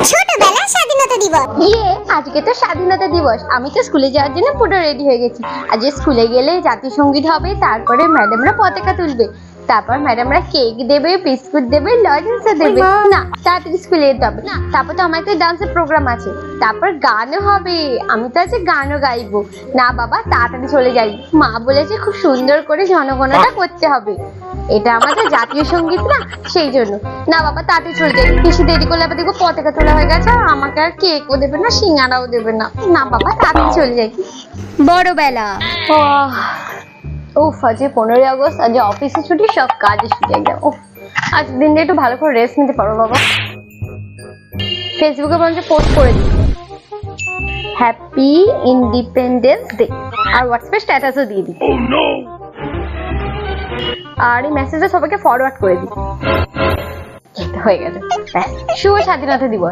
ছোটবেলার স্বাধীনতা দিবস। আজকে তো স্বাধীনতা দিবস। আমি তো স্কুলে যাওয়ার জন্য পুরো রেডি হয়ে গেছি। আজ স্কুলে গেলে জাতীয় সঙ্গীত হবে, তারপরে ম্যাডামরা পতাকা তুলবে, তারপর ম্যাডামরা কেক দেবে, বিস্কুট দেবে, লজেন্সও দেবে। না, তাড়াতাড়ি স্কুলে যেতে হবে। না, তারপর তো আমার একটা ডান্সের প্রোগ্রাম আছে, তারপর গানও হবে। আমি তো আজকে গানও গাইবো। না বাবা, তাড়াতাড়ি চলে যাই। মা বলেছে খুব সুন্দর করে জনগণনা করতে হবে, এটা আমাদের জাতীয় সঙ্গীত না, সেই জন্য। না বাবা, তাড়াতাড়ি চলে যাই। বেশি দেরি করলে আবার দেখবো পতাকা তোলা হয়ে গেছে, আর আমাকে আর কেকও দেবে না, সিঙ্গারাও দেবে না। না বাবা, তাড়াতাড়ি চলে যাই। বড়বেলা। উফ, আজ 15ই আগস্ট, আজ অফিসে ছুটি, সব কাজে ছুটি একদম। উফ, আজ দিনটা একটু ভালো করে রেস্ট নিতে পারবো বাবা। ফেসবুকে বরঞ্চ পোস্ট করে দিই হ্যাপি ইন্ডিপেন্ডেন্স ডে, আর হোয়াটসঅ্যাপে স্ট্যাটাসও দিয়ে দিই, আর এই মেসেজটা সবাইকে ফরওয়ার্ড করে দিই। হয়ে গেছে, ব্যাস, শুভ স্বাধীনতা দিবস।